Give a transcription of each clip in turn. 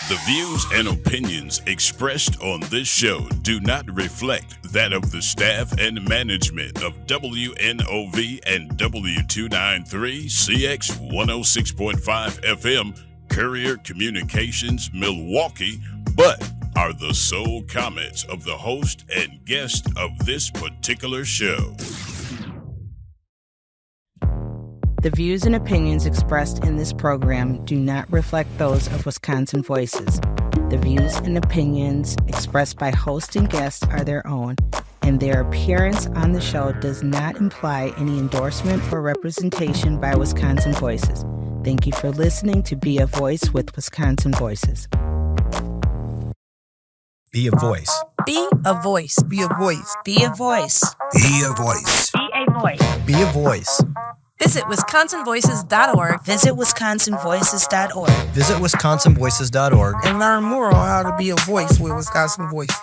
The views and opinions expressed on this show do not reflect that of the staff and management of WNOV and W293 CX 106.5 FM Courier Communications Milwaukee, but are the sole comments of the host and guest of this particular show. The views and opinions expressed in this program do not reflect those of Wisconsin Voices. The views and opinions expressed by host and guests are their own, and their appearance on the show does not imply any endorsement or representation by Wisconsin Voices. Thank you for listening to Be a Voice with Wisconsin Voices. Be a voice. Be a voice. Be a voice. Be a voice. Be a voice. Be a voice. Be a voice. Visit WisconsinVoices.org. Visit WisconsinVoices.org. Visit WisconsinVoices.org and learn more on how to be a voice with Wisconsin Voices.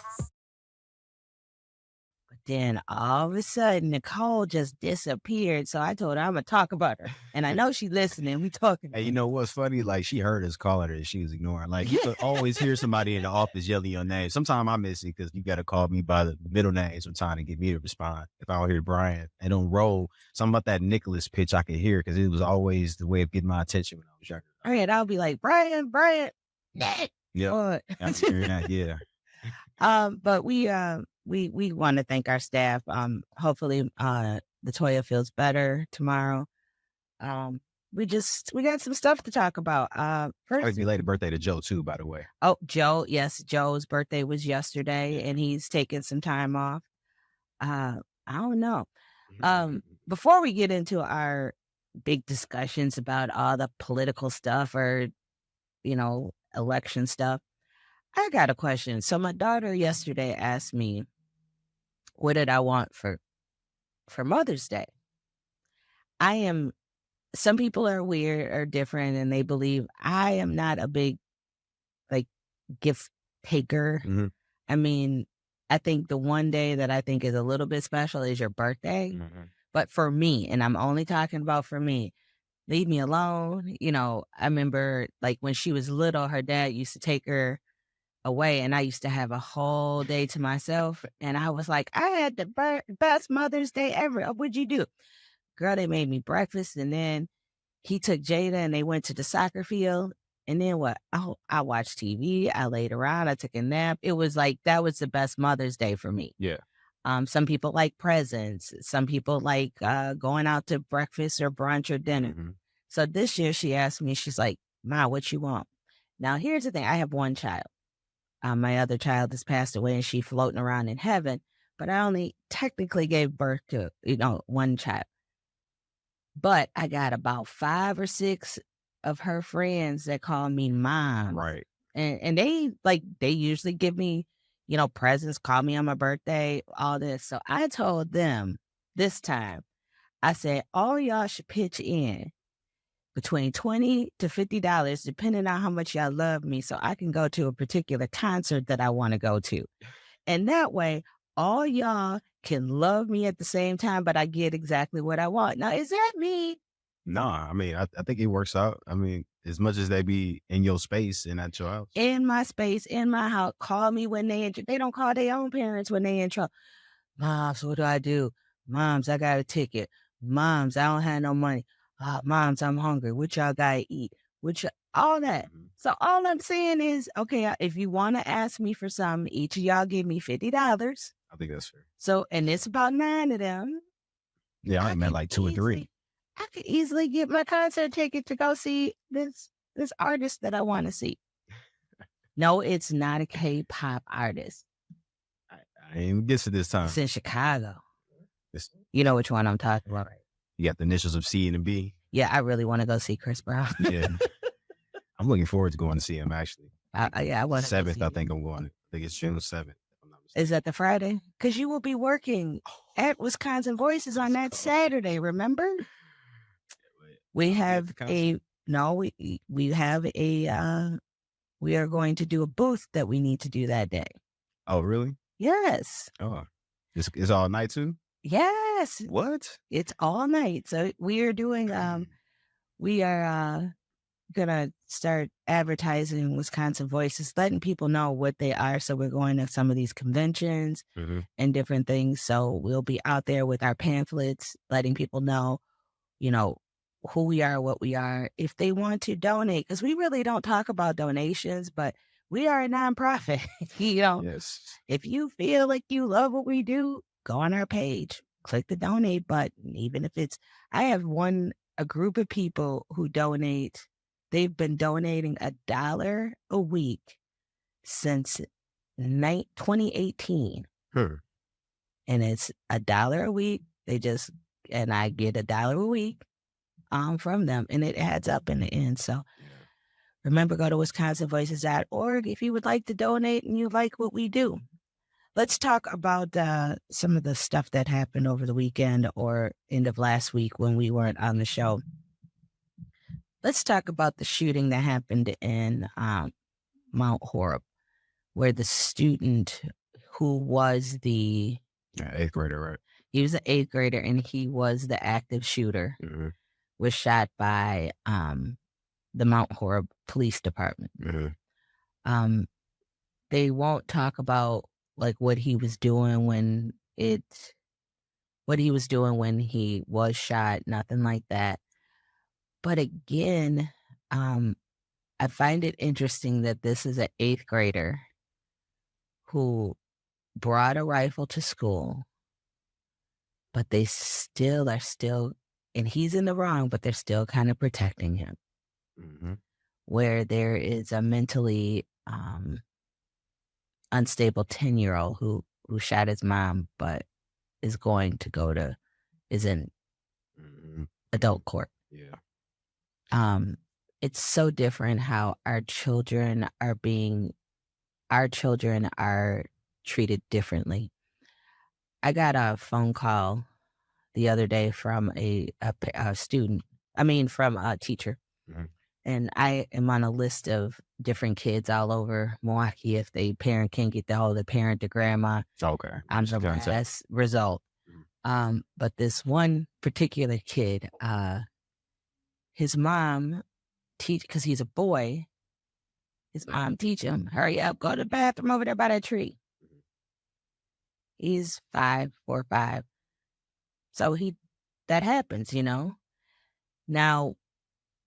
But then all of a sudden, Nicole just disappeared. So I told her I'm going to talk about her. And I know she's listening. We talking. Hey, you know what's funny? Like, she heard us calling her and she was ignoring. Like, you could always hear somebody in the office yelling your name. Sometimes I miss it because you got to call me by the middle name sometimes to get me to respond. If I don't hear Brian and don't roll, something about that Nicholas pitch I could hear because it was always the way of getting my attention when I was younger. All right, I'll be like, Brian, Nick. Yeah, I'm hearing that. Yeah. But we want to thank our staff. Hopefully, Latoya feels better tomorrow. We got some stuff to talk about. First, Happy belated birthday to Joe too, by the way. Oh, Joe, yes, Joe's birthday was yesterday, and he's taking some time off. I don't know. Before we get into our big discussions about all the political stuff or, election stuff, I got a question. So my daughter yesterday asked me, what did I want for Mother's Day? Some people are weird or different and they believe I am not a big gift taker. Mm-hmm. I mean, I think the one day that I think is a little bit special is your birthday. Mm-hmm. But for me, and I'm only talking about for me, leave me alone. I remember when she was little, her dad used to take her away and I used to have a whole day to myself. And I was like, I had the best Mother's Day ever. What'd you do? Girl, they made me breakfast. And then he took Jada and they went to the soccer field. And then what? Oh, I watched TV. I laid around. I took a nap. It was that was the best Mother's Day for me. Yeah. Some people like presents. Some people like going out to breakfast or brunch or dinner. Mm-hmm. So this year she asked me, she's like, Ma, what you want? Now, here's the thing. I have one child. My other child has passed away and she's floating around in heaven. But I only technically gave birth to, one child. But I got about 5 or 6 of her friends that call me mom. Right. And they usually give me, presents, call me on my birthday, all this. So I told them this time, I said, all y'all should pitch in between $20 to $50, depending on how much y'all love me, so I can go to a particular concert that I want to go to. And that way, all y'all can love me at the same time, but I get exactly what I want. Now, is that me? No, I mean, I think it works out. I mean, as much as they be in your space and at your house. In my space, in my house, call me when they don't call their own parents when they in trouble. Moms, what do I do? Moms, I got a ticket. Moms, I don't have no money. Moms, I'm hungry. What y'all gotta eat? All that. Mm-hmm. So all I'm saying is, okay, if you want to ask me for something, each of y'all give me $50. I think that's fair. So, and it's about 9 of them. Yeah, I meant like 2 or 3. I could easily get my concert ticket to go see this artist that I want to see. No, it's not a K-pop artist. I ain't guess it this time. It's in Chicago. You know which one I'm talking about, right? You got the initials of C and a B. Yeah, I really want to go see Chris Brown. Yeah. I'm looking forward to going to see him, actually. I want to 7th, I think I'm going. I think it's June 7th. Is that the Friday? Because you will be working at Wisconsin Voices on that Saturday, remember? We have we are going to do a booth that we need to do that day. Oh, really? Yes. Oh, it's all night too? Yes. What? It's all night. So we are doing, we are gonna start advertising Wisconsin Voices, letting people know what they are. So we're going to some of these conventions and different things. So we'll be out there with our pamphlets, letting people know, you know, who we are, what we are, if they want to donate, because we really don't talk about donations, but we are a nonprofit. You know, Yes. if you feel like you love what we do, go on our page, click the donate button. Even if it's, I have a group of people who donate. They've been donating $1 a week since 2018. Hmm. And it's $1 a week. And I get $1 a week from them, and it adds up in the end. So remember, go to wisconsinvoices.org if you would like to donate and you like what we do. Let's talk about some of the stuff that happened over the weekend or end of last week when we weren't on the show. Let's talk about the shooting that happened in Mount Horeb, where the student who was the 8th grader, right? He was an 8th grader, and he was the active shooter. Was shot by the Mount Horeb Police Department. They won't talk about like what he was doing when he was shot, nothing like that. But again, I find it interesting that this is an 8th grader who brought a rifle to school, but they still are and he's in the wrong, but they're still kind of protecting him. Where there is a mentally unstable 10-year-old who shot his mom, but is in adult court. It's so different how our children are treated differently. I got a phone call the other day from a teacher. And I am on a list of different kids all over Milwaukee. If the parent can't get the hold of the parent, the grandma, Okay. I'm the best result. But this one particular kid, his mom because he's a boy, his mom teach him, hurry up, go to the bathroom over there by that tree. He's 4 or 5. So that happens, you know. Now,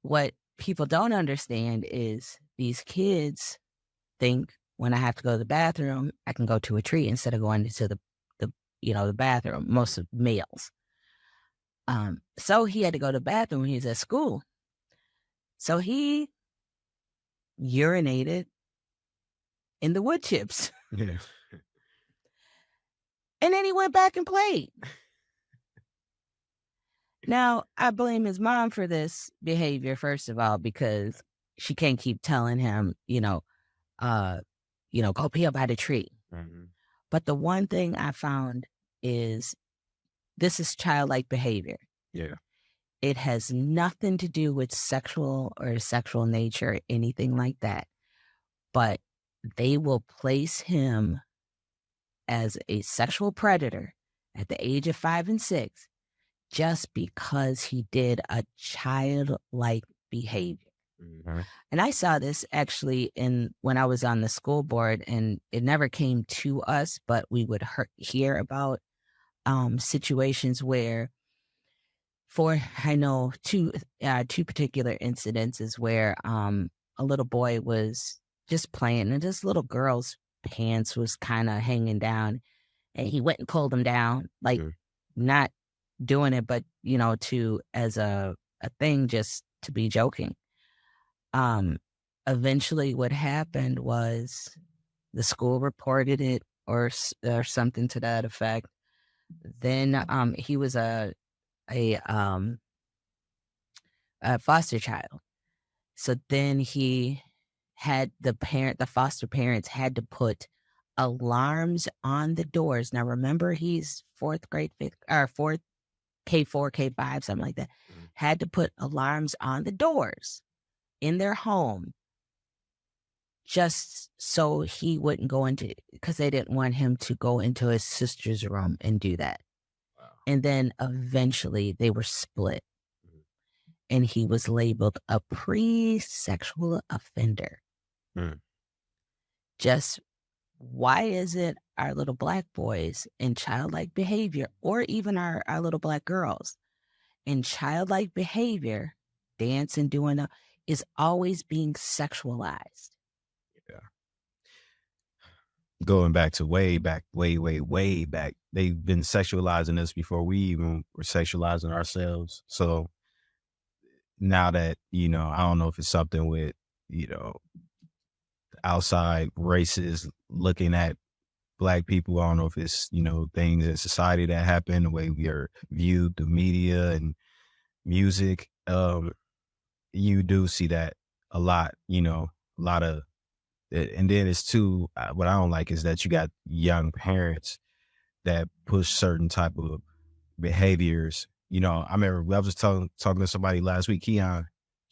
what people don't understand is these kids think when I have to go to the bathroom, I can go to a tree instead of going to the bathroom, most of males. So he had to go to the bathroom when he was at school. So he urinated in the wood chips. Yeah. And then he went back and played. Now, I blame his mom for this behavior, first of all, because she can't keep telling him, go pee up by the tree. But the one thing I found is this is childlike behavior. Yeah. It has nothing to do with sexual nature, anything like that. But they will place him as a sexual predator at the age of 5 and 6 just because he did a childlike behavior. And I saw this actually when I was on the school board, and it never came to us, but we would hear about situations where, I know two particular incidences where a little boy was just playing, and this little girl's pants was kind of hanging down, and he went and pulled them down, like not doing it, but as a thing, just to be joking. Eventually what happened was the school reported it or something to that effect. Then he was a foster child. So then he had the foster parents had to put alarms on the doors. Now remember, he's 4th grade, 4th, K4, K5, something like that. Had to put alarms on the doors in their home just so he wouldn't go because they didn't want him to go into his sister's room and do that. Wow. And then eventually they were split. and he was labeled a pre-sexual offender. Mm. Just why is it our little Black boys in childlike behavior, or even our little Black girls in childlike behavior, dance and doing is always being sexualized? Going back to way back, way back, they've been sexualizing us before we even were sexualizing ourselves. So now that, I don't know if it's something with, outside races looking at Black people. I don't know if it's, things in society that happen, the way we are viewed, the media and music. You do see that a lot, a lot of, and then it's too, what I don't like is that you got young parents that push certain type of behaviors. I remember I was talking to somebody last week, Keon,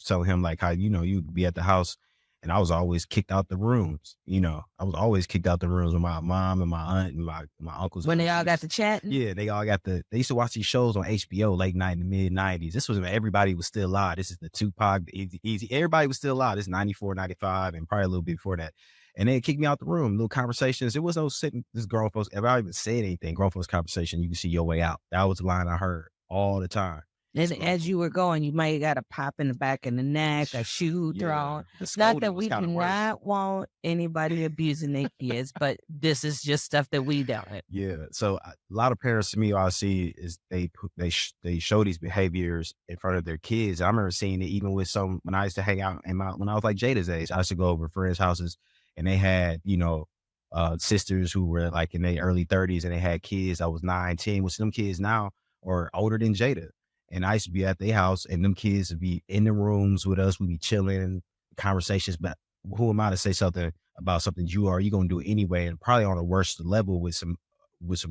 telling him like how, you'd be at the house and I was always kicked out the rooms. I was always kicked out the rooms with my mom and my aunt and my uncles. When they all got to chatting? Yeah, they all got they used to watch these shows on HBO late night in the mid 90s. This was when everybody was still alive. This is the Tupac, the Easy. Everybody was still alive. This is 94, 95, and probably a little bit before that. And they kicked me out the room, little conversations. There was no sitting, this grown folks, if I even said anything, grown folks conversation, you can see your way out. That was the line I heard all the time. And as you were going, you might have got a pop in the back of the neck, a shoe thrown. Not that we do not want anybody abusing their kids, but this is just stuff that we don't. Yeah. So a lot of parents to me, all I see is they show these behaviors in front of their kids. I remember seeing it even with when I used to hang out when I was like Jada's age, I used to go over friends' houses and they had, sisters who were like in their early 30s and they had kids. I was 9, 10, which some kids now are older than Jada. And I used to be at their house and them kids would be in the rooms with us. We'd be chilling, conversations, but who am I to say something about something you going to do anyway? And probably on a worse level with some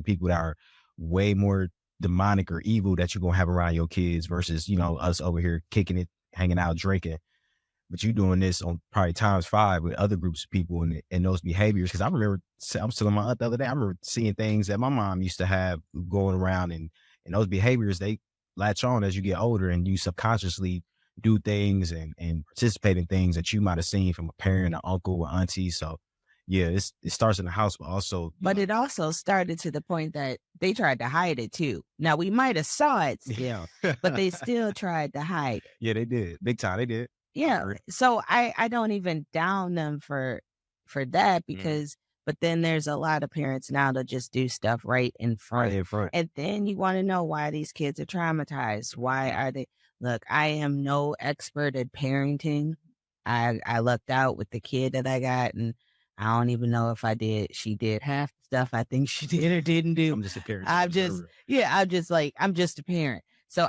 people that are way more demonic or evil that you're going to have around your kids versus, us over here kicking it, hanging out, drinking. But you doing this on probably times 5 with other groups of people and those behaviors. Cause I remember, I was telling my aunt the other day, I remember seeing things that my mom used to have going around and those behaviors, they latch on as you get older and you subconsciously do things and participate in things that you might have seen from a parent, an uncle, or auntie. So yeah, it starts in the house, but also. But it also started to the point that they tried to hide it too. Now we might have saw it still, but they still tried to hide it. Yeah, they did. Big time, they did. Yeah. So I don't even down them for that because, but then there's a lot of parents now that just do stuff right in front. Right in front. And then you want to know why these kids are traumatized. Why are they? Look, I am no expert at parenting. I lucked out with the kid that I got, and I don't even know if she did half the stuff I think she did or didn't do. I'm just a parent. I'm just a parent. So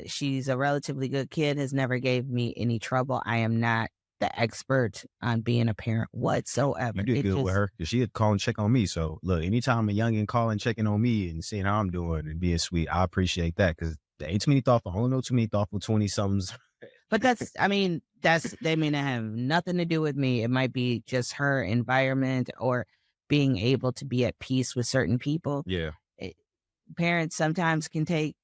she's a relatively good kid, has never gave me any trouble. I am not the expert on being a parent whatsoever. You did good with her because she would call and check on me. So look, anytime a youngin calling, checking on me and seeing how I'm doing and being sweet, I appreciate that because there ain't too many thoughtful. I don't know too many thoughtful 20-somethings. But they may not have nothing to do with me. It might be just her environment or being able to be at peace with certain people. Yeah. Parents sometimes can take,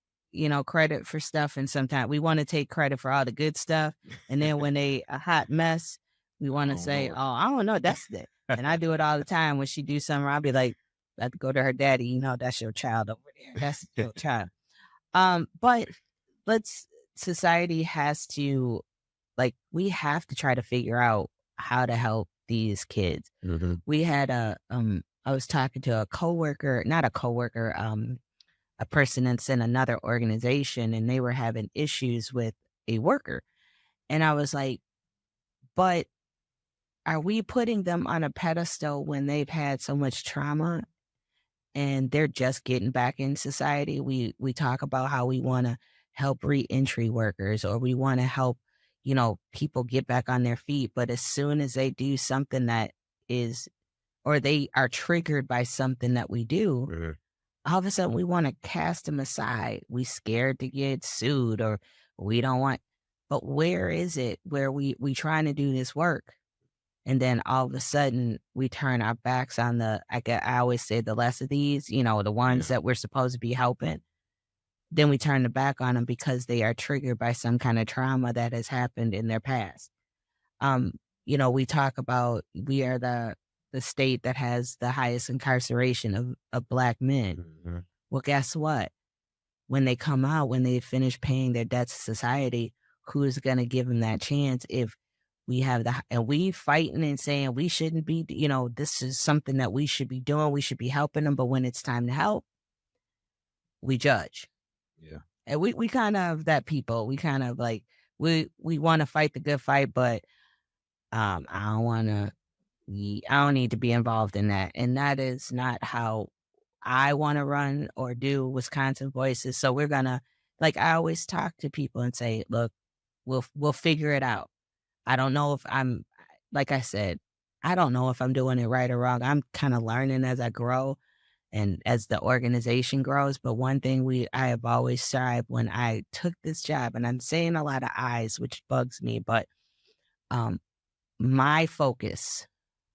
credit for stuff. And sometimes we want to take credit for all the good stuff. And then when they a hot mess, we want to say, Lord. I don't know. That's it. And I do it all the time. When she do something, I'll be like, I have to go to her daddy. That's your child over there. That's your child. But society has to, we have to try to figure out how to help these kids. Mm-hmm. We had I was talking to a person that's in another organization, and they were having issues with a worker. And I was like, but are we putting them on a pedestal when they've had so much trauma and they're just getting back in society? We talk about how we want to help re-entry workers, or we want to help, people get back on their feet. But as soon as they do something that is, or they are triggered by something that we do, Mm-hmm. all of a sudden we want to cast them aside. We scared to get sued, or we don't want. But where is it where we trying to do this work, and then all of a sudden we turn our backs on I always say the less of these, the ones that we're supposed to be helping. then we turn the back on them because they are triggered by some kind of trauma that has happened in their past. We talk about we are the state that has the highest incarceration of Black men. Mm-hmm. Well, guess what? When they come out, when they finish paying their debts to society, who's going to give them that chance if we have and we fighting and saying we shouldn't be, this is something that we should be doing. We should be helping them. But when it's time to help, we judge. Yeah. And we kind of that people, we kind of like, we want to fight the good fight, but I don't need to be involved in that. And that is not how I want to run or do Wisconsin Voices. So we're going to, like, I always talk to people and say, look, we'll figure it out. I don't know if like I said, I don't know if I'm doing it right or wrong. I'm kind of learning as I grow and as the organization grows. But one thing I have always strived when I took this job, and I'm saying a lot of I's, which bugs me, but my focus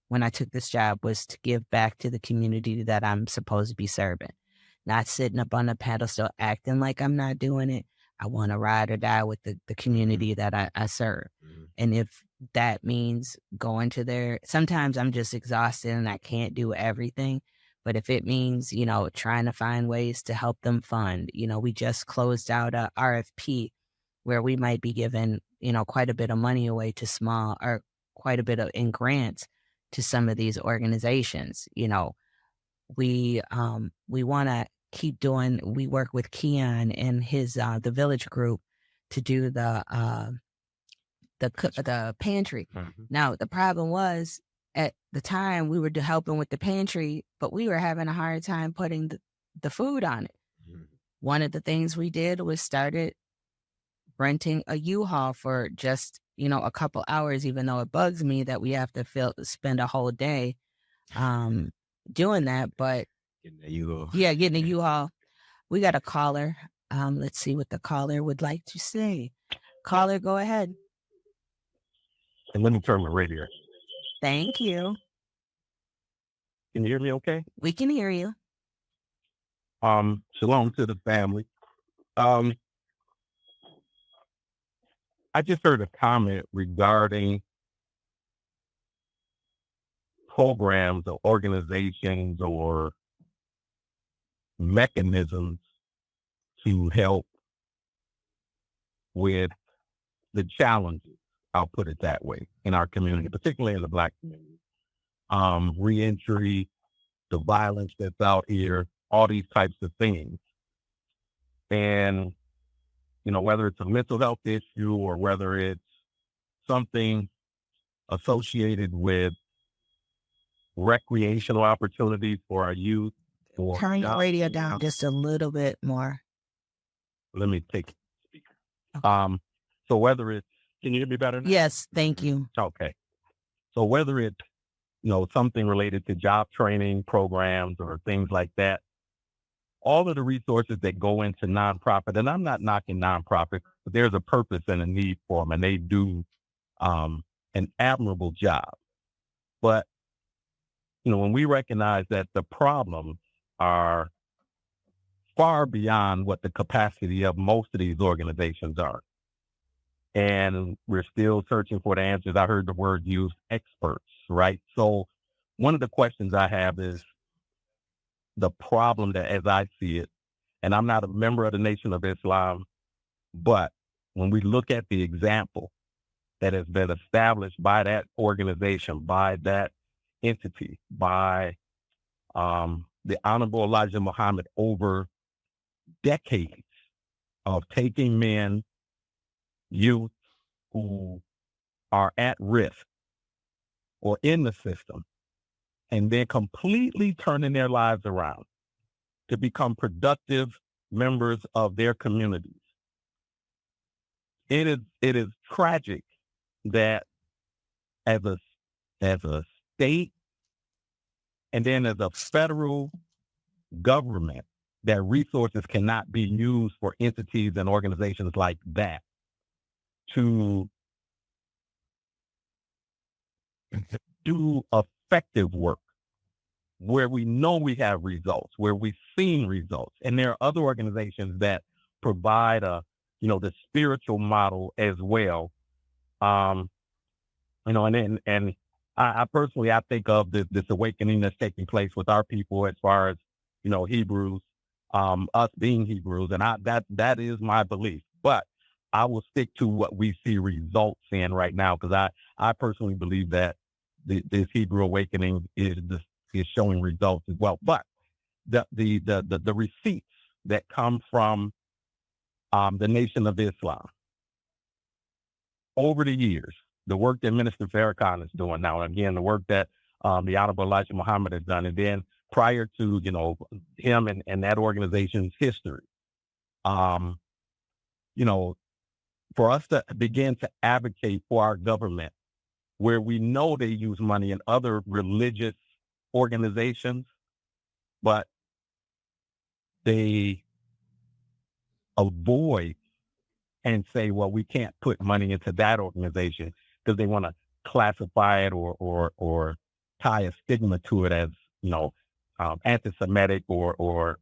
when I took this job was to give back to the community that I'm supposed to be serving, not sitting up on a pedestal acting like I'm not doing it. I want to ride or die with the community that I serve. Mm-hmm. And if that means going to there, sometimes I'm just exhausted and I can't do everything. But if it means, trying to find ways to help them fund, we just closed out a RFP where we might be giving, quite a bit of money away to small or quite a bit in grants to some of these organizations. We want to keep doing, we work with Keon and his, the Village Group to do the pantry. Mm-hmm. Now, the problem was at the time we were helping with the pantry, but we were having a hard time putting the food on it. Mm-hmm. One of the things we did was started renting a U-Haul for just, a couple hours, even though it bugs me that we have to spend a whole day doing that. But getting a U-Haul. We got a caller. Let's see what the caller would like to say. Caller, go ahead. And let me turn my radio. Thank you. Can you hear me okay? We can hear you. Shalom to the family. I just heard a comment regarding programs or organizations or mechanisms to help with the challenges, I'll put it that way, in our community, particularly in the Black community. Reentry, the violence that's out here, all these types of things. And, whether it's a mental health issue or whether it's something associated with recreational opportunities for our youth. Turn your radio down just a little bit more. Let me take speaker. Okay. So whether it's, can you hear me better now? Yes, thank you. Okay. So whether it's, something related to job training programs or things like that, all of the resources that go into nonprofit, and I'm not knocking nonprofit, but there's a purpose and a need for them, and they do an admirable job. But, when we recognize that the problems are far beyond what the capacity of most of these organizations are, and we're still searching for the answers. I heard the word used, experts, right? So one of the questions I have is the problem that, as I see it, and I'm not a member of the Nation of Islam, but when we look at the example that has been established by that organization, by that entity, by the Honorable Elijah Muhammad over decades of taking men, youth who are at risk or in the system, and then completely turning their lives around to become productive members of their communities. It is tragic that as a state and then as a federal government, that resources cannot be used for entities and organizations like that to do effective work where we know we have results, where we've seen results. And there are other organizations that provide the spiritual model as well. And then I personally, I think of this awakening that's taking place with our people as far as, Hebrews, us being Hebrews, and that is my belief. But I will stick to what we see results in right now, because I personally believe that this Hebrew awakening is showing results as well. But the receipts that come from the Nation of Islam over the years, the work that Minister Farrakhan is doing now, and again, the work that the Honorable Elijah Muhammad has done, and then prior to him and that organization's history, for us to begin to advocate for our government, where we know they use money in other religious organizations, but they avoid and say, well, we can't put money into that organization because they want to classify it or tie a stigma to it as, anti-Semitic or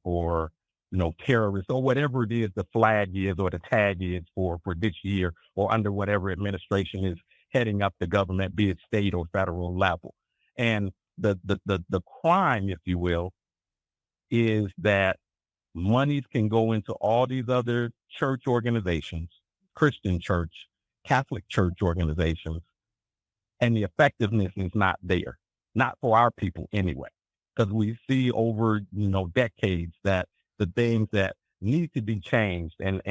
terrorist, or whatever it is the flag is or the tag is for this year, or under whatever administration is heading up the government, be it state or federal level. And the crime, if you will, is that monies can go into all these other church organizations, Christian church, Catholic church organizations, and the effectiveness is not there, not for our people anyway, because we see over decades that the things that need to be changed and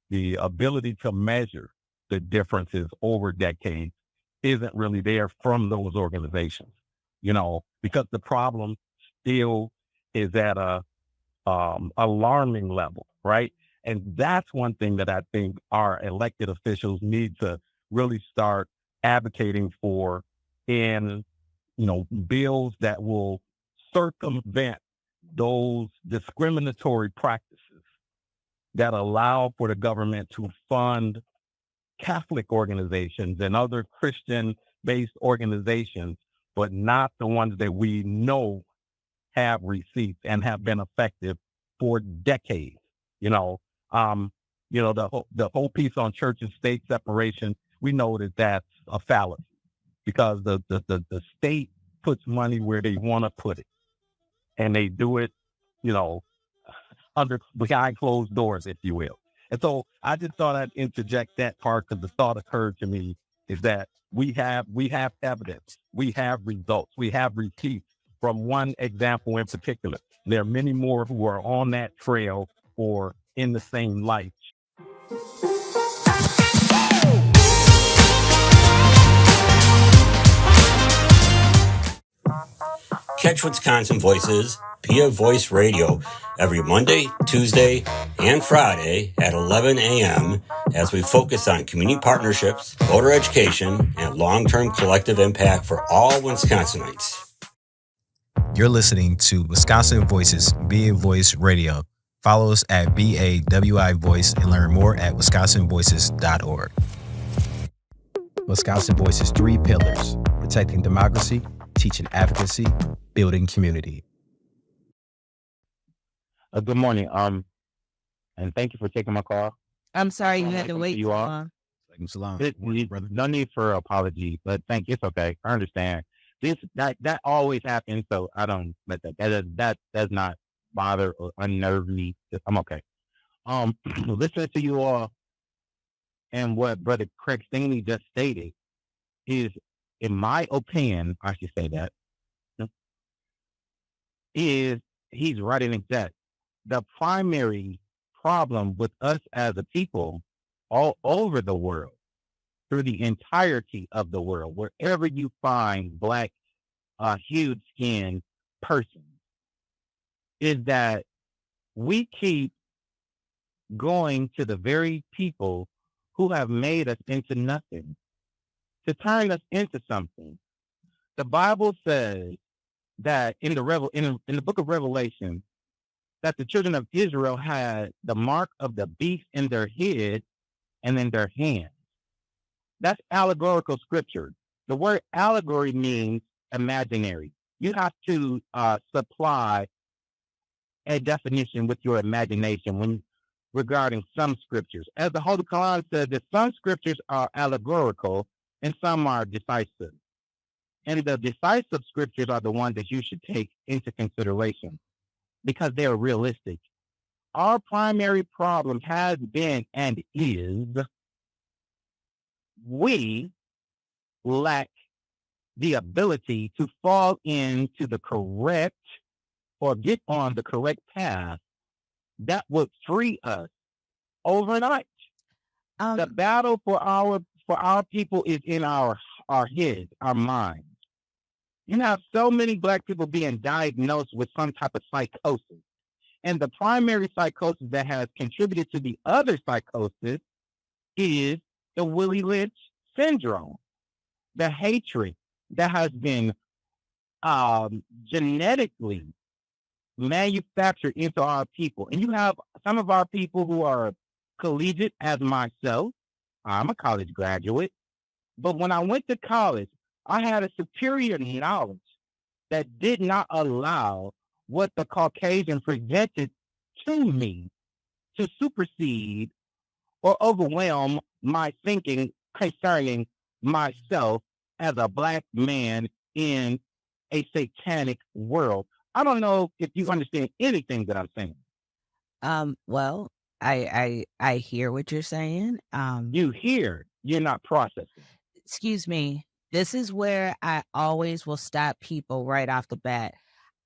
the ability to measure the differences over decades isn't really there from those organizations, because the problem still is at a alarming level, right? And that's one thing that I think our elected officials need to really start advocating for in, bills that will circumvent those discriminatory practices that allow for the government to fund Catholic organizations and other Christian-based organizations, but not the ones that we know have receipts and have been effective for decades. The whole piece on church and state separation, we know that that's a fallacy, because the state puts money where they want to put it, and they do it, behind closed doors, if you will. And so I just thought I'd interject that part, because the thought occurred to me is that we have evidence, we have results, we have receipts from one example in particular. There are many more who are on that trail or in the same light. Catch Wisconsin Voices via Voice Radio every Monday, Tuesday, and Friday at 11 a.m. as we focus on community partnerships, voter education, and long-term collective impact for all Wisconsinites. You're listening to Wisconsin Voices via Voice Radio. Follow us at BAWI Voice and learn more at wisconsinvoices.org. Wisconsin Voices 3 pillars: protecting democracy, teaching advocacy, building community. Good morning. And thank you for taking my call. I'm sorry you had to wait You so all. long. Salam. No need for apology, but thank you. It's okay. I understand. That always happens, so I don't let that does not bother or unnerve me. I'm okay. Listening to you all and what Brother Craig Stingley just stated is, in my opinion, I should say that, is he's right and exact. The primary problem with us as a people all over the world, through the entirety of the world, wherever you find Black, hued skinned person, is that we keep going to the very people who have made us into nothing to turn us into something. The Bible says that in the book of Revelation, that the children of Israel had the mark of the beast in their head and in their hands. That's allegorical scripture. The word allegory means imaginary. You have to supply a definition with your imagination when regarding some scriptures. As the Holy Quran says, that some scriptures are allegorical and some are decisive. And the decisive scriptures are the ones that you should take into consideration because they are realistic. Our primary problem has been and is we lack the ability to fall into the correct or get on the correct path that would free us overnight. The battle for our people is in our heads, our minds. You have so many Black people being diagnosed with some type of psychosis. And the primary psychosis that has contributed to the other psychosis is the Willie Lynch syndrome, the hatred that has been genetically manufactured into our people. And you have some of our people who are collegiate, as myself. I'm a college graduate. But when I went to college, I had a superior knowledge that did not allow what the Caucasian presented to me to supersede or overwhelm my thinking concerning myself as a Black man in a satanic world. I don't know if you understand anything that I'm saying. Well, I hear what you're saying. You hear, you're not processing. Excuse me. This is where I always will stop people right off the bat.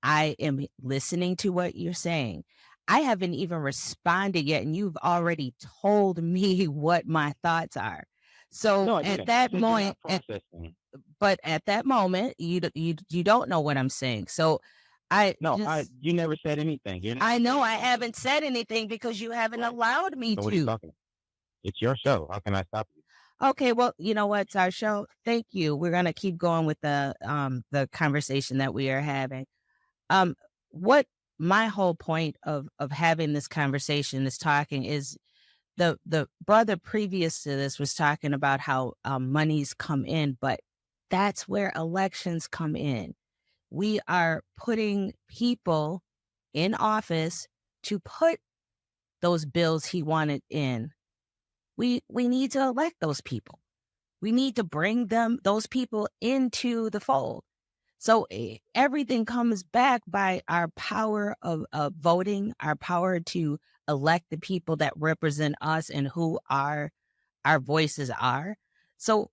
I am listening to what you're saying. I haven't even responded yet, and you've already told me what my thoughts are. So No, at that moment, but at that moment, you don't know what I'm saying. So you never said anything. I know I haven't said anything because you haven't allowed me So what are you to. talking about? It's your show. How can I stop you? Okay, well, you know what? It's our show. Thank you. We're gonna keep going with the conversation that we are having. What my whole point of having this conversation, this talking, is the brother previous to this was talking about how monies come in, but that's where elections come in. We are putting people in office to put those bills he wanted in. We need to elect those people. We need to bring those people into the fold. So everything comes back by our power of voting, our power to elect the people that represent us and who our voices are. So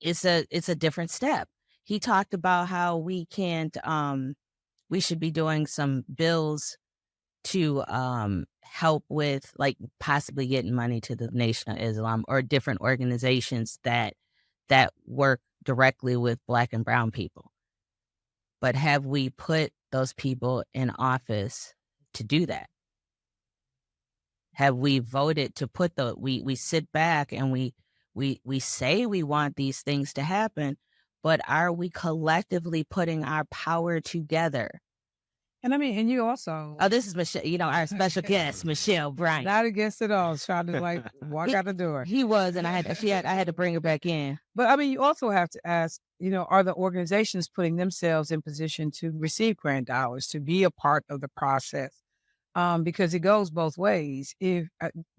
it's a different step. He talked about how we can't, we should be doing some bills to help with like possibly getting money to the Nation of Islam or different organizations that work directly with Black and brown people. But have we put those people in office to do that? Have we voted to put we sit back and we say we want these things to happen, but are we collectively putting our power together? And I mean, and you also. Oh, this is Michelle, our special guest, Michelle Bryant. Not against it all. Trying to walk out the door. He was, and I had to bring her back in. But I mean, you also have to ask, are the organizations putting themselves in position to receive grant dollars, to be a part of the process? Because it goes both ways. If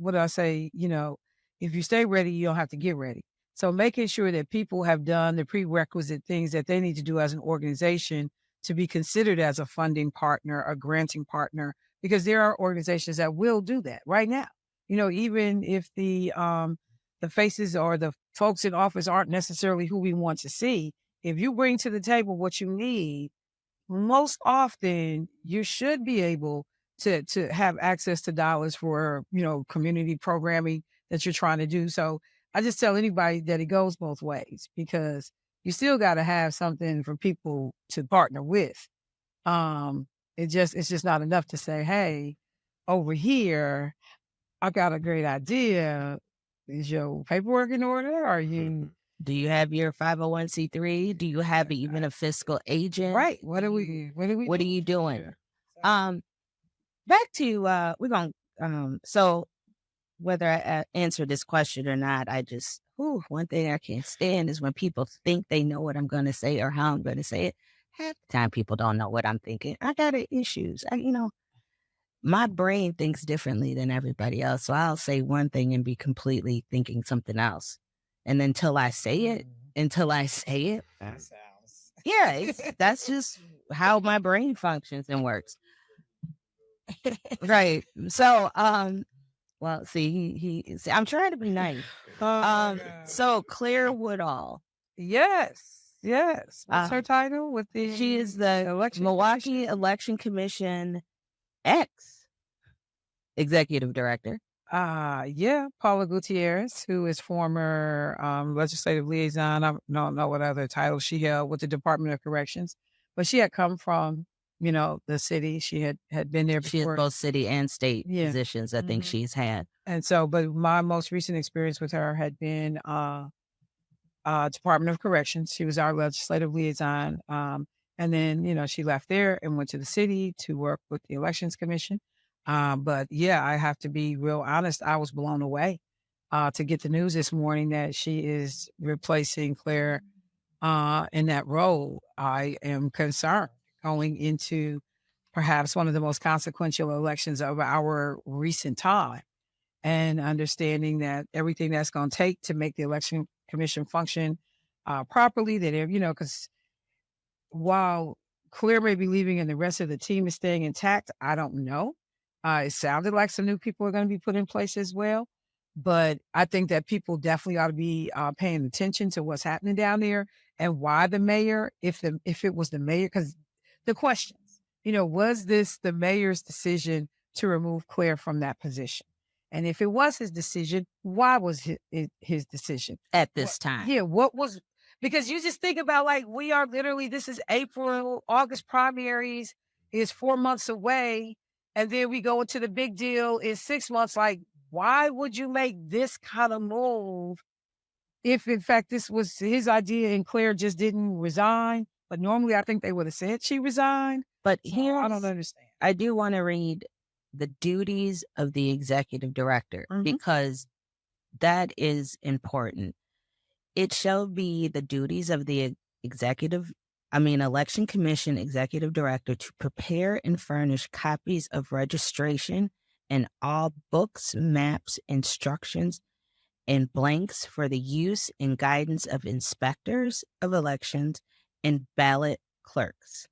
you stay ready, you don't have to get ready. So making sure that people have done the prerequisite things that they need to do as an organization to be considered as a funding partner, a granting partner, because there are organizations that will do that right now. Even if the faces or the folks in office aren't necessarily who we want to see, if you bring to the table what you need, most often you should be able to have access to dollars for, community programming that you're trying to do. So I just tell anybody that it goes both ways, because you still got to have something for people to partner with. It's just not enough to say, hey, over here, I got a great idea. Is your paperwork in order? Do you have your 501c3? Do you have even a fiscal agent? Right. What are you doing? Back to we're going so whether I answer this question or not, one thing I can't stand is when people think they know what I'm going to say or how I'm going to say it. Half the time people don't know what I'm thinking. I got issues. my brain thinks differently than everybody else. So I'll say one thing and be completely thinking something else. And until I say it, That sounds. yeah, that's just how my brain functions and works. Right. So, well, see, see, I'm trying to be nice. Oh my God. So Claire Woodall, Yes. What's her title with the she is the election Milwaukee Election Commission ex executive director. Yeah, Paula Gutierrez, who is former legislative liaison. I don't know what other title she held with the Department of Corrections, but she had come from, the city. She had been there She has before. both city and state Yeah. positions. I think Mhm. she's had. And so, but my most recent experience with her had been Department of Corrections. She was our legislative liaison. And then, she left there and went to the city to work with the Elections Commission. But yeah, I have to be real honest. I was blown away to get the news this morning that she is replacing Claire in that role. I am concerned going into perhaps one of the most consequential elections of our recent time, and understanding that everything that's going to take to make the election commission function properly, that, because while Claire may be leaving and the rest of the team is staying intact, I don't know. It sounded like some new people are going to be put in place as well. But I think that people definitely ought to be paying attention to what's happening down there and why the mayor, if it was the mayor, because the questions, was this the mayor's decision to remove Claire from that position? And if it was his decision, why was his decision? At this time. Yeah, what was, because you just think about, like, we are literally, this is April, August primaries is 4 months away. And then we go into the big deal in 6 months. Like, why would you make this kind of move if, in fact, this was his idea and Claire just didn't resign? But normally I think they would have said she resigned. But So here, I don't understand. I do want to read the duties of the executive director, Mhm. because that is important. It shall be the duties of the election commission executive director to prepare and furnish copies of registration and all books, maps, instructions, and blanks for the use and guidance of inspectors of elections and ballot clerks,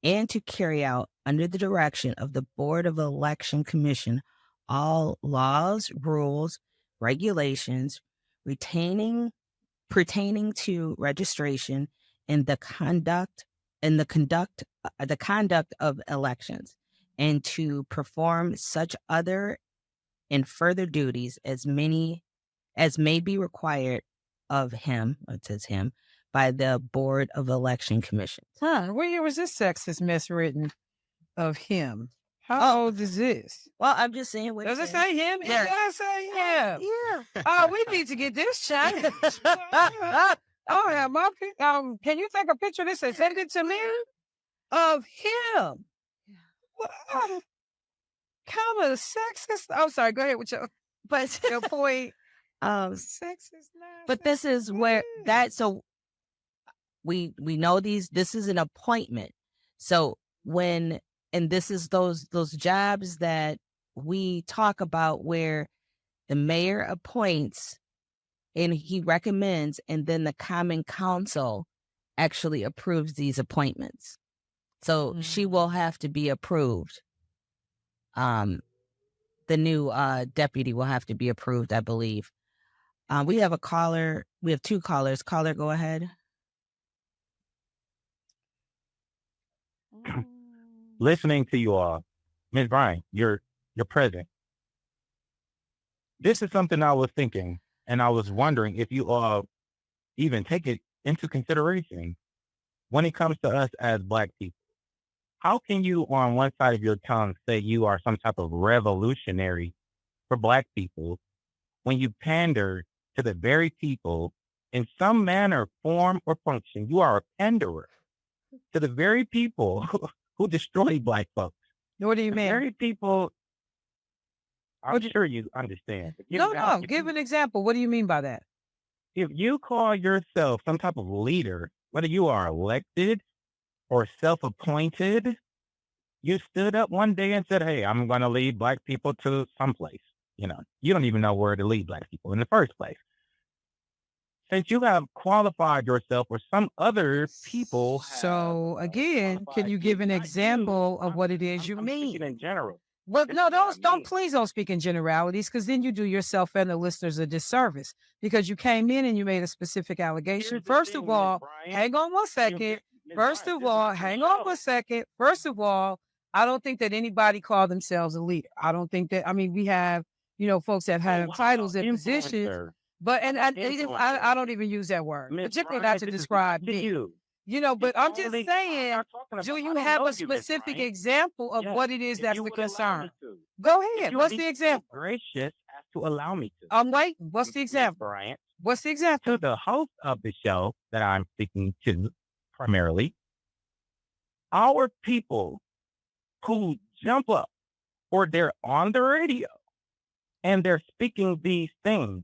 and to carry out under the direction of the Board of Election Commission all laws, rules, regulations pertaining to registration and the conduct of elections, and to perform such other and further duties as may be required of him, it says him, by the Board of Election Commissions. Where year was this sexist mess written of him? How old is this? Well, I'm just saying. Does it say him? Yeah. It does say him. Yeah. Oh, we need to get this changed. Oh, yeah, can you take a picture of this and send it to me? Of him. Well, kind of sexist. I'm sorry, go ahead with your point. Sexist. But this is where so we know this is an appointment. So and this is those jobs that we talk about where the mayor appoints and he recommends, and then the common council actually approves these appointments. So she will have to be approved. The new deputy will have to be approved, I believe. We have a caller. We have two callers. Caller, go ahead. Listening to you all, Ms. Bryan, you're present. This is something I was thinking, and I was wondering if you all even take it into consideration when it comes to us as Black people. How can you, on one side of your tongue, say you are some type of revolutionary for Black people when you pander to the very people in some manner, form, or function? You are a panderer to the very people who destroy Black folks. What do you The mean? very people, I'm sure you understand. No, give an example. What do you mean by that? If you call yourself some type of leader, whether you are elected or self-appointed, You stood up one day and said, "Hey, I'm going to lead black people to someplace." You don't even know where to lead black people in the first place. Since you have qualified yourself, or some other people have So again, can qualified you you, give an not you. example of I'm, what it is I'm, you I'm speaking mean? in general. Well, This no, is what I don't mean. please don't speak in generalities, because then you do yourself and the listeners a disservice, because you came in and you made a specific allegation. Here's the First thing, of Ms. all, Bryant. hang on one You, second. Ms. First Bryant, of this is all, the hang on show. one second. First of all, I don't think that anybody called themselves a leader. I don't think that. I mean, we have folks that Well, have what titles about and positions, influencer? but How and about I influencer? don't even use that word, Ms. particularly not Bryant, to this is describe to me. you. But I'm just I'm saying, not talking do about. I you don't have know a you, Ms. specific Bryant. example of Yes, what it is if that's you the would allow concern? me to. Go If ahead. you What's be the so example? gracious as to allow me to. I'm waiting. What's the Ms. example? Bryant, What's the example? to the host of the show that I'm speaking to primarily, our people who jump up, or they're on the radio and they're speaking these things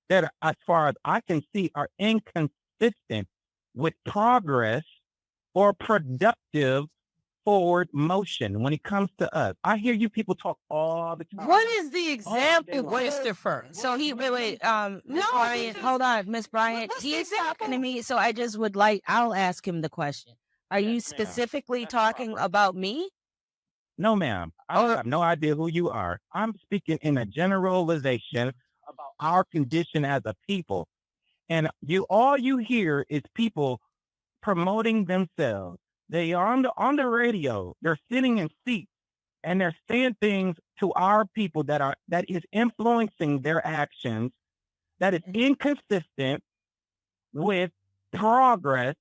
that, as far as I can see, are inconsistent with progress or productive forward motion when it comes to us. I hear you people talk all the time. What is the all day example, long. Christopher? So he wait, Miss No, Bryant, hold on, Miss Bryant. what's the He is talking to example? me, so I just would like I'll ask him the question. Are you Yes, ma'am. specifically That's talking proper. about me? No, ma'am. I have no idea who you are. I'm speaking in a generalization about our condition as a people. And all you hear is people promoting themselves. They are on the radio. They're sitting in seats and they're saying things to our people that is influencing their actions, that is inconsistent with progress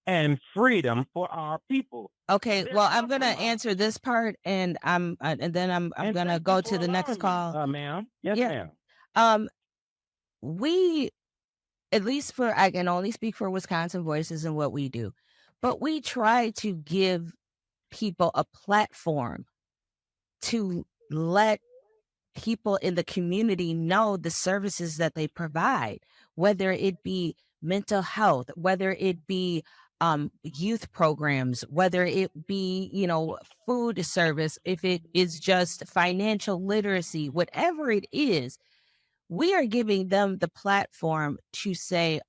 and freedom for our people. Okay, They're well, I'm talking gonna about. answer this part, and then I'm And gonna thank you go for to the next allowing me, call. ma'am. Yes, Yeah. ma'am. Um, we at least I can only speak for Wisconsin Voices and what we do, but we try to give people a platform to let people in the community know the services that they provide, whether it be mental health, whether it be youth programs, whether it be, food service, if it is just financial literacy, whatever it is, we are giving them the platform to say,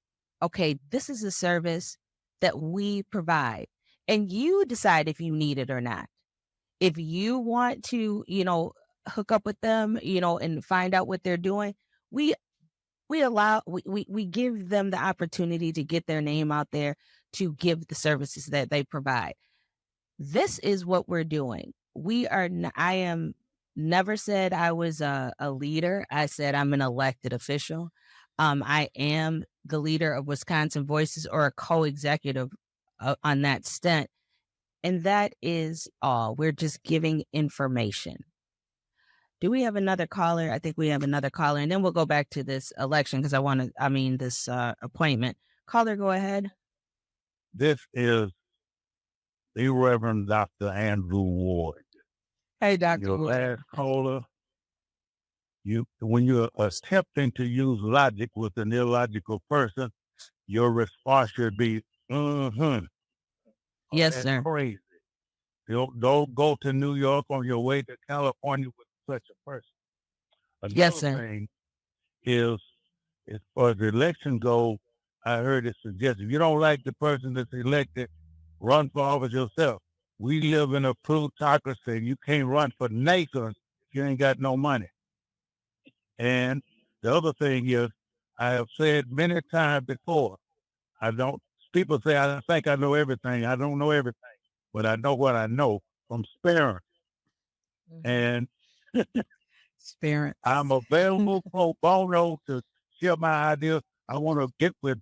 okay, this is a service that we provide. And you decide if you need it or not. If you want to, hook up with them, and find out what they're doing, we we give them the opportunity to get their name out there, to give the services that they provide. This is what we're doing. I am never said I was a leader. I said I'm an elected official. I am the leader of Wisconsin Voices, or a co-executive on that stint. And that is all. We're just giving information. Do we have another caller? I think we have another caller, and then we'll go back to this election because this appointment. Caller, go ahead. This is the Reverend Dr. Andrew Ward. Hey, Dr. Your Wood. last caller, when you're attempting to use logic with an illogical person, your response should be, mm-hmm. Yes, That's sir. crazy. Don't go to New York on your way to California with such a person. Another Yes, sir. thing is, as far as the election goes, I heard it suggested, if you don't like the person that's elected, run for office yourself. We live in a plutocracy. You can't run for nations if you ain't got no money. And the other thing is, I have said many times before, people say I think I know everything. I don't know everything, but I know what I know from sparing. And Spirit. I'm available pro bono to share my ideas. I want to get with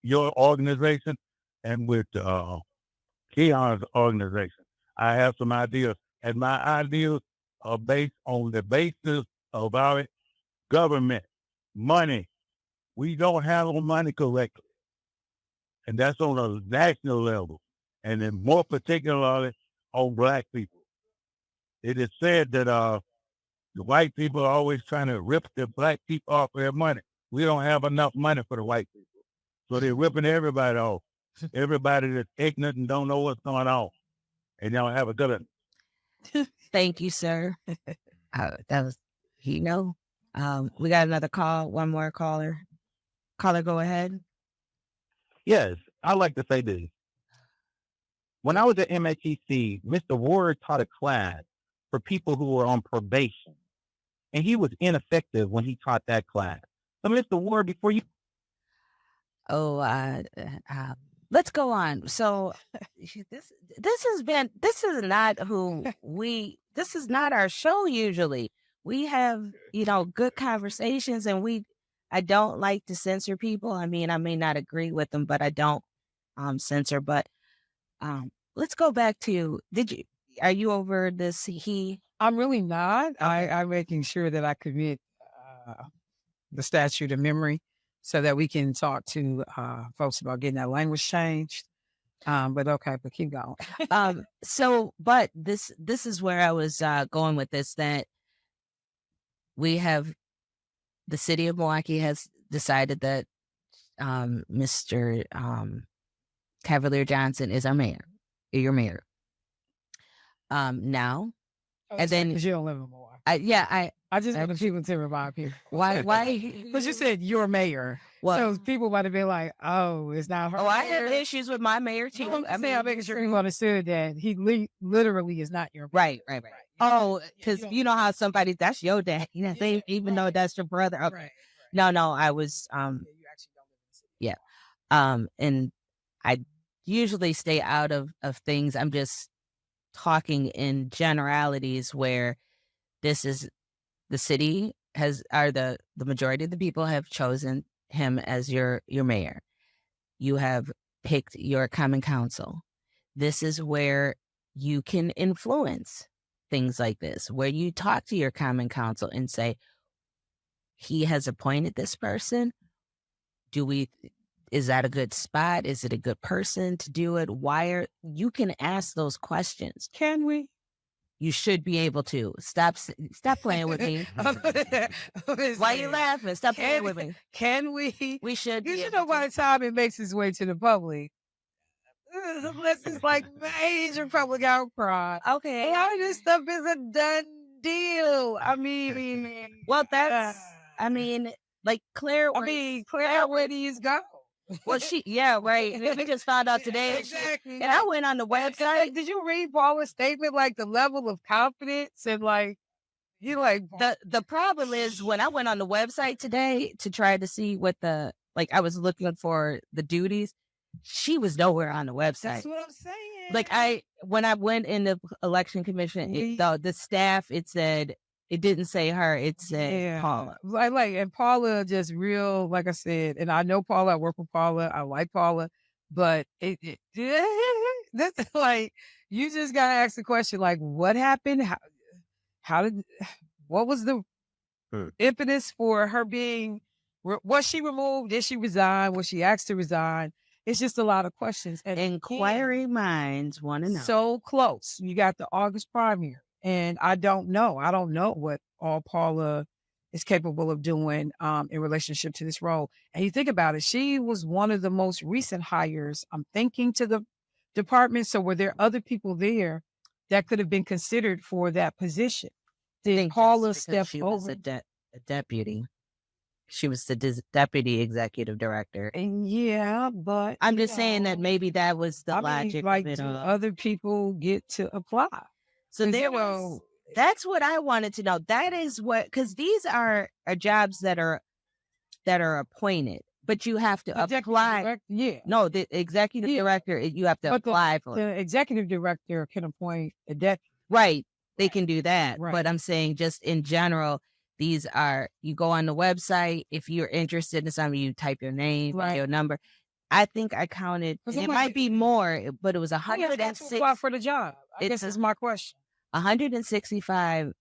your organization and with Keon's organization. I have some ideas, and my ideas are based on the basis of our government, money. We don't handle money correctly, and that's on a national level, and then more particularly on Black people. It is said that the white people are always trying to rip the Black people off their money. We don't have enough money for the white people, so they're ripping everybody off. Everybody that's ignorant and don't know what's going on. And y'all have a good one. Thank you, sir. That was, we got another call. One more caller. Caller, go ahead. Yes, I like to say this. When I was at MHEC, Mr. Ward taught a class for people who were on probation, and he was ineffective when he taught that class. So, Mr. Ward, before you... Let's go on. So this is not our show usually. We have, good conversations, and I don't like to censor people. I mean, I may not agree with them, but I don't censor. But let's go back to, are you over this? I'm really not. I'm making sure that I commit the statute of memory so that we can talk to folks about getting that language changed. But keep going. But this is where I was going with this, that we have, the city of Milwaukee has decided that Mr. Cavalier Johnson is your mayor. Now, and then you don't live in Milwaukee. I just want people to revive here. Why? Because you said you're mayor. What? So people might have been like, oh, it's not her. Oh, I have issues with my mayor too. I'm making sure you understood that he literally is not your mayor. Right. Oh, because you know how somebody, that's your dad, even though that's your brother. Okay. Right. No, I was, you actually don't live in the city. and I usually stay out of things. I'm just talking in generalities where this is, the city the majority of the people have chosen him as your mayor. You have picked your common council. This is where you can influence things like this, where you talk to your common council and say, he has appointed this person. Is that a good spot? Is it a good person to do it? You can ask those questions. Can we? You should be able to. Stop playing with me. Why are you laughing? Stop playing with me. Can we? We should. You know, by the time it makes its way to the public, unless it's like major public outcry. Okay. A lot of this stuff is a done deal. I mean, well, that's, like Claire. Claire, where do you go? Well, right. We just found out today. Exactly. And I went on the website. Did you read Paula's statement? Like the level of confidence and the problem is when I went on the website today to try to see what I was looking for the duties, she was nowhere on the website. That's what I'm saying. When I went in the election commission, the staff, it didn't say her, it said Paula. And Paula just real, like I said, and I know Paula, I work with Paula, I like Paula, but that's like, you just gotta ask the question, like, what happened? What was the impetus for her being, was she removed? Did she resign? Was she asked to resign? It's just a lot of questions. And inquiring minds want to know. So close. You got the August primary. And I don't know what all Paula is capable of doing in relationship to this role. And you think about it, she was one of the most recent hires, I'm thinking, to the department. So were there other people there that could have been considered for that position? Did Paula step over? A deputy. She was the deputy executive director. And but I'm just saying that maybe that was the logic. Other people get to apply. So that's what I wanted to know. That is because these are jobs that are appointed, but you have to apply. No, the executive director, you have to apply for. The executive director can appoint a deputy. Right. They can do that. Right. But I'm saying just in general, you go on the website. If you're interested in something, you type your name, your number. I think I counted, it might be more, but it was 106. For the job. This is my question. 165.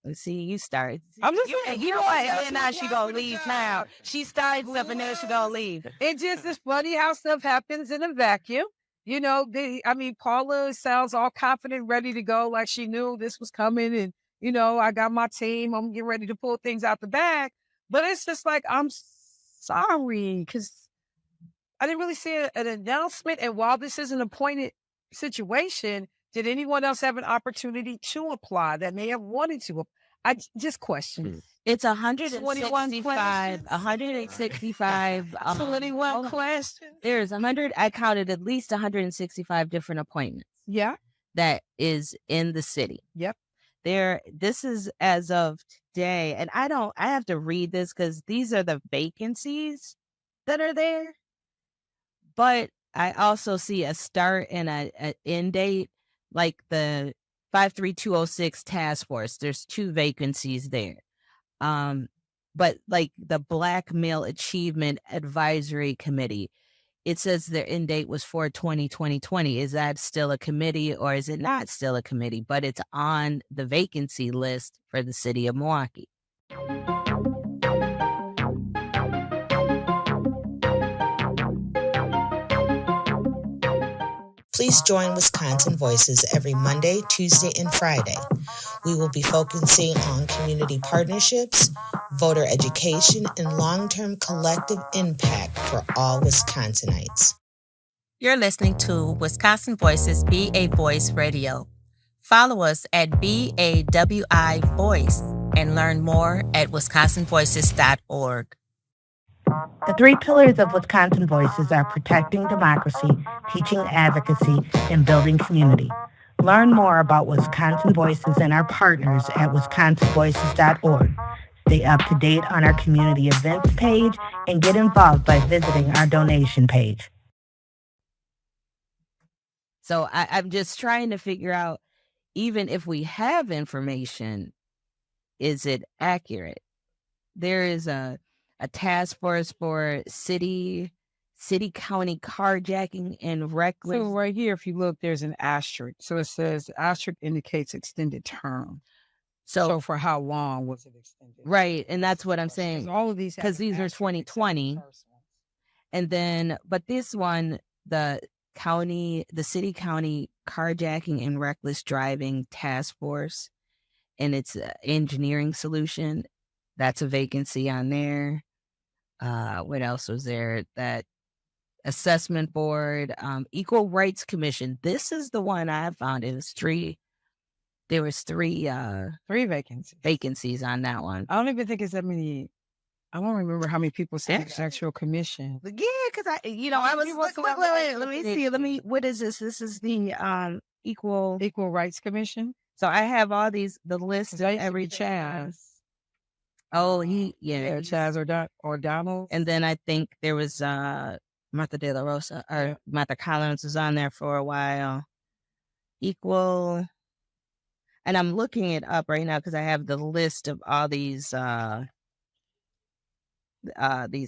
Let's see, you start. I'm just saying, you know what? And now she gonna leave now. She started up and then she gonna leave. It just is funny how stuff happens in a vacuum. Paula sounds all confident, ready to go, like she knew this was coming. And, I got my team. I'm getting ready to pull things out the bag. But it's just like, I'm sorry, because I didn't really see an announcement. And while this is an appointed situation, Did anyone else have an opportunity to apply that may have wanted to? I just question. It's 21 165, 165. 21 questions. There's 100. I counted at least 165 different appointments Yeah. that is in the city. Yep. This is as of today, and I have to read this because these are the vacancies that are there. But I also see a start and a end date, like the 53206 task force. There's 2 vacancies there. But like the Black Male Achievement Advisory Committee, it says their end date was 4/20/2020. Is that still a committee or is it not still a committee? But it's on the vacancy list for the city of Milwaukee. Please join Wisconsin Voices every Monday, Tuesday, and Friday. We will be focusing on community partnerships, voter education, and long-term collective impact for all Wisconsinites. You're listening to Wisconsin Voices Be a Voice Radio. Follow us at BAWI Voice and learn more at wisconsinvoices.org. The 3 pillars of Wisconsin Voices are protecting democracy, teaching advocacy, and building community. Learn more about Wisconsin Voices and our partners at wisconsinvoices.org. Stay up to date on our community events page and get involved by visiting our donation page. So I'm just trying to figure out, even if we have information, is it accurate? There is a task force for city county carjacking and reckless. So right here, if you look, there's an asterisk. So it says asterisk indicates extended term. So for how long was it extended? Right, and that's what I'm saying. All of these, because these are 2020, and then but this one, the city county carjacking and reckless driving task force, and it's an engineering solution. That's a vacancy on there. What else was there? That assessment board, Equal Rights Commission. This is the one I found. It was 3. There was 3 vacancies on that one. I don't even think it's that many. I don't remember how many people said the actual commission. Yeah, because I was wait, let me see. What is this? This is the Equal Rights Commission. So I have all these, the list of every Chaz. Oh, Chaz or Donald. And then I think there was Martha De La Rosa, or Martha Collins was on there for a while. Equal. And I'm looking it up right now because I have the list of all these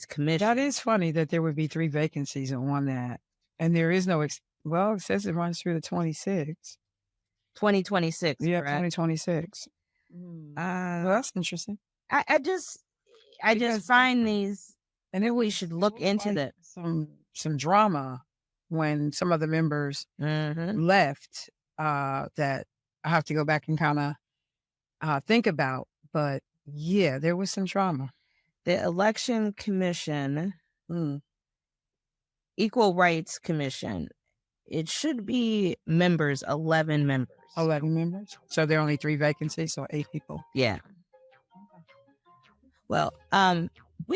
commissions. That is funny that there would be 3 vacancies on that. And there is no, it says it runs through the 26th. 2026. Yeah, correct? 2026. Well, that's interesting. I just find these, and then we should look into that. Some drama when some of the members left that I have to go back and kind of think about. But yeah, there was some drama. The Election Commission, Equal Rights Commission, it should be 11 members. 11 members? So there are only 3 vacancies, so 8 people. Yeah. Well, I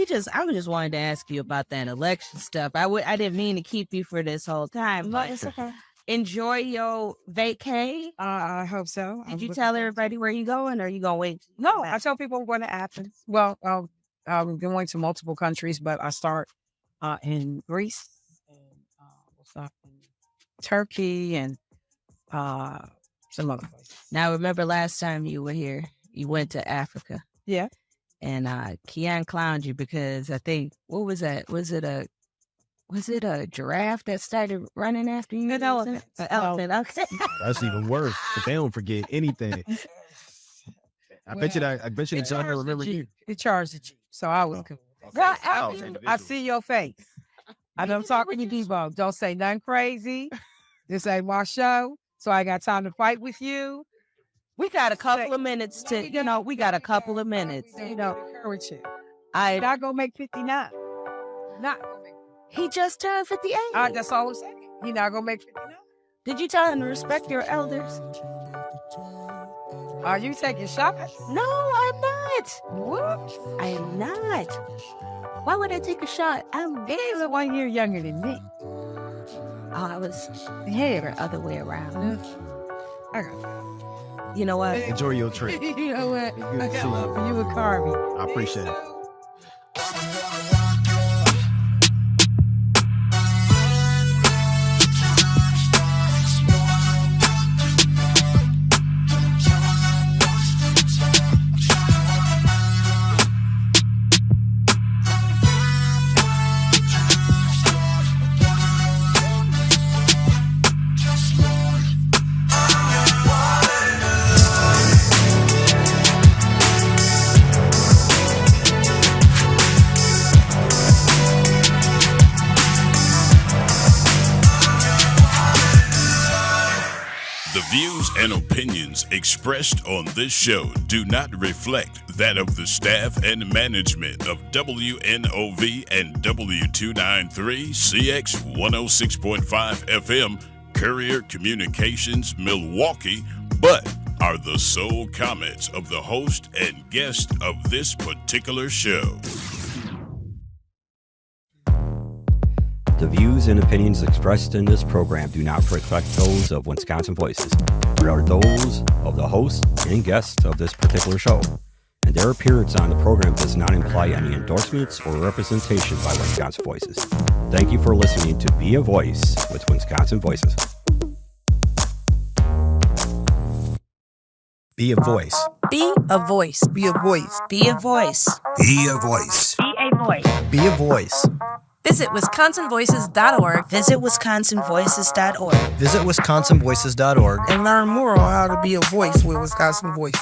just wanted to ask you about that election stuff. I didn't mean to keep you for this whole time. No, it's okay. Enjoy your vacay. I hope so. Did you tell everybody where you going, or you gonna wait? No, I tell people I'm going to Athens. Well, I'm going to multiple countries, but I start in Greece and we'll stop in Turkey and some other places. Now, remember last time you were here, you went to Africa. Yeah. And Keon clowned you because I think, what was that? Was it a giraffe that started running after you? An elephant. An elephant. Okay. That's even worse. But they don't forget anything. I bet you the judge remember you. He charged the Jeep, so I was cool. Girl, I see your face. I know I'm talking to Debo. Don't say nothing crazy. This ain't my show, so I got time to fight with you. We got a couple of minutes we got a couple of minutes. Encourage you. I'm not gonna make 59. He just turned 58. That's all I'm saying. You're not gonna make 59. Did you tell him to respect your elders? Are you taking shots? No, I'm not. What? I am not. Why would I take a shot? He's 1 year younger than me. Oh, I was Yeah. the other way around. I got You know what? Enjoy your trip. you know what? Good I to got see one you. for you and Carvey. I appreciate it. The views and opinions expressed on this show do not reflect that of the staff and management of WNOV and W293 CX 106.5 FM Courier Communications Milwaukee, but are the sole comments of the host and guest of this particular show. The views and opinions expressed in this program do not reflect those of Wisconsin Voices, but are those of the host and guests of this particular show, and their appearance on the program does not imply any endorsements or representation by Wisconsin Voices. Thank you for listening to Be a Voice with Wisconsin Voices. Be a voice. Be a voice. Be a voice. Be a voice. Be a voice. Be a voice. Be a voice. Visit WisconsinVoices.org. Visit WisconsinVoices.org. Visit WisconsinVoices.org And learn more on how to be a voice with Wisconsin Voices.